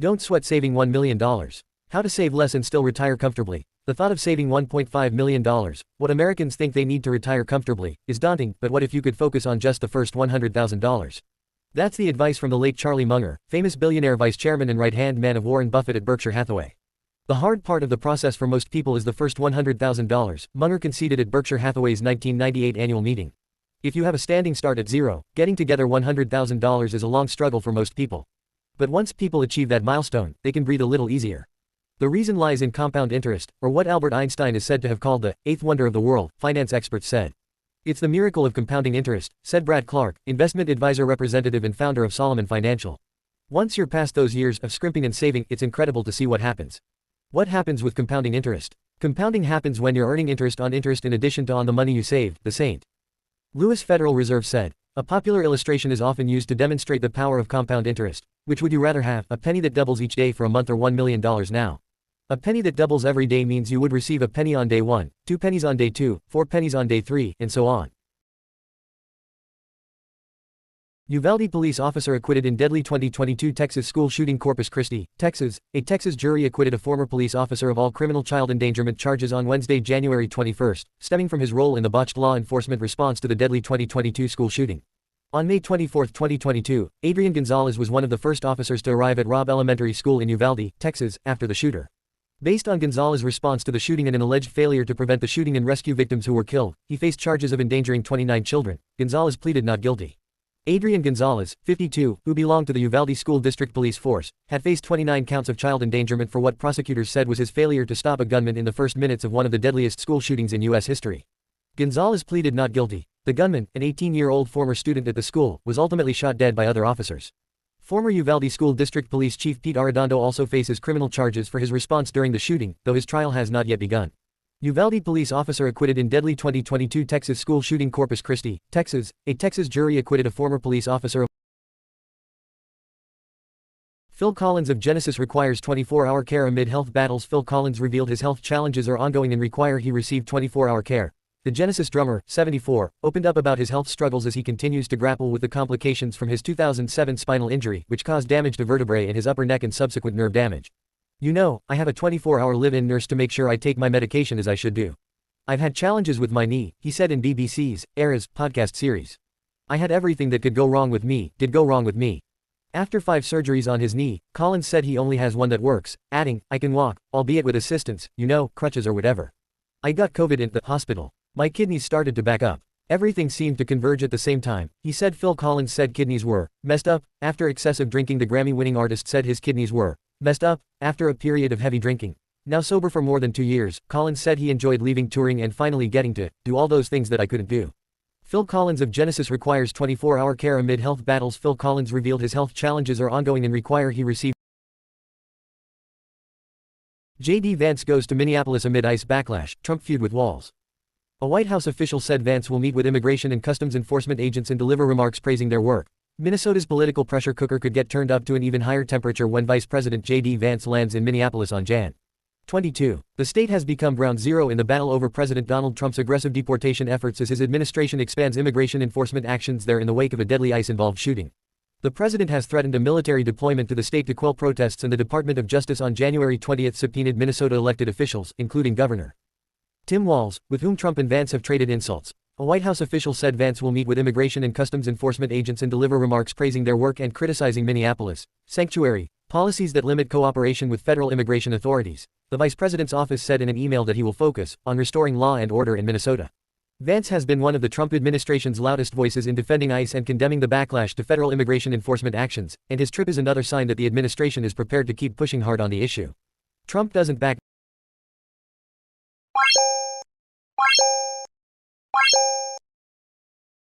Don't sweat saving $1 million. How to save less and still retire comfortably. The thought of saving $1.5 million, what Americans think they need to retire comfortably, is daunting, but what if you could focus on just the first $100,000? That's the advice from the late Charlie Munger, famous billionaire vice chairman and right-hand man of Warren Buffett at Berkshire Hathaway. The hard part of the process for most people is the first $100,000, Munger conceded at Berkshire Hathaway's 1998 annual meeting. If you have a standing start at zero, getting together $100,000 is a long struggle for most people. But once people achieve that milestone, they can breathe a little easier. The reason lies in compound interest, or what Albert Einstein is said to have called the eighth wonder of the world, finance experts said. It's the miracle of compounding interest, said Brad Clark, investment advisor representative and founder of Solomon Financial. Once you're past those years of scrimping and saving, it's incredible to see what happens. What happens with compounding interest? Compounding happens when you're earning interest on interest in addition to on the money you saved, the St. Louis Federal Reserve said. A popular illustration is often used to demonstrate the power of compound interest. Which would you rather have, a penny that doubles each day for a month or $1 million now? A penny that doubles every day means you would receive a penny on day 1, 2 pennies on day 2, 4 pennies on day 3, and so on. Uvalde police officer acquitted in deadly 2022 Texas school shooting. Corpus Christi, Texas. A Texas jury acquitted a former police officer of all criminal child endangerment charges on Wednesday, January 21, stemming from his role in the botched law enforcement response to the deadly 2022 school shooting. On May 24, 2022, Adrian Gonzalez was one of the first officers to arrive at Robb Elementary School in Uvalde, Texas, after the shooter. Based on Gonzalez's response to the shooting and an alleged failure to prevent the shooting and rescue victims who were killed, he faced charges of endangering 29 children. Gonzalez pleaded not guilty. Adrian Gonzalez, 52, who belonged to the Uvalde School District Police Force, had faced 29 counts of child endangerment for what prosecutors said was his failure to stop a gunman in the first minutes of one of the deadliest school shootings in U.S. history. Gonzalez pleaded not guilty. The gunman, an 18-year-old former student at the school, was ultimately shot dead by other officers. Former Uvalde School District Police Chief Pete Arredondo also faces criminal charges for his response during the shooting, though his trial has not yet begun. Uvalde police officer acquitted in deadly 2022 Texas school shooting. Corpus Christi, Texas. A Texas jury acquitted a former police officer of Phil Collins of Genesis requires 24-hour care amid health battles. Phil Collins revealed his health challenges are ongoing and require he receive 24-hour care. The Genesis drummer, 74, opened up about his health struggles as he continues to grapple with the complications from his 2007 spinal injury, which caused damage to vertebrae in his upper neck and subsequent nerve damage. You know, I have a 24-hour live-in nurse to make sure I take my medication as I should do. I've had challenges with my knee, he said in BBC's Era's podcast series. I had everything that could go wrong with me, did go wrong with me. After 5 surgeries on his knee, Collins said he only has one that works, adding, I can walk, albeit with assistance, you know, crutches or whatever. I got COVID in the hospital. My kidneys started to back up. Everything seemed to converge at the same time, he said. Phil Collins said kidneys were messed up after excessive drinking. The Grammy-winning artist said his kidneys were messed up after a period of heavy drinking. Now sober for more than 2 years, Collins said he enjoyed leaving touring and finally getting to do all those things that I couldn't do. Phil Collins of Genesis requires 24-hour care amid health battles. Phil Collins revealed his health challenges are ongoing and require he receive. J.D. Vance goes to Minneapolis amid ICE backlash, Trump feud with Walz. A White House official said Vance will meet with immigration and customs enforcement agents and deliver remarks praising their work. Minnesota's political pressure cooker could get turned up to an even higher temperature when Vice President J.D. Vance lands in Minneapolis on Jan. 22. The state has become ground zero in the battle over President Donald Trump's aggressive deportation efforts as his administration expands immigration enforcement actions there in the wake of a deadly ICE-involved shooting. The president has threatened a military deployment to the state to quell protests, and the Department of Justice on January 20 subpoenaed Minnesota elected officials, including Governor Tim Walz, with whom Trump and Vance have traded insults. A White House official said Vance will meet with immigration and customs enforcement agents and deliver remarks praising their work and criticizing Minneapolis' sanctuary policies that limit cooperation with federal immigration authorities. The vice president's office said in an email that he will focus on restoring law and order in Minnesota. Vance has been one of the Trump administration's loudest voices in defending ICE and condemning the backlash to federal immigration enforcement actions, and his trip is another sign that the administration is prepared to keep pushing hard on the issue. Trump doesn't back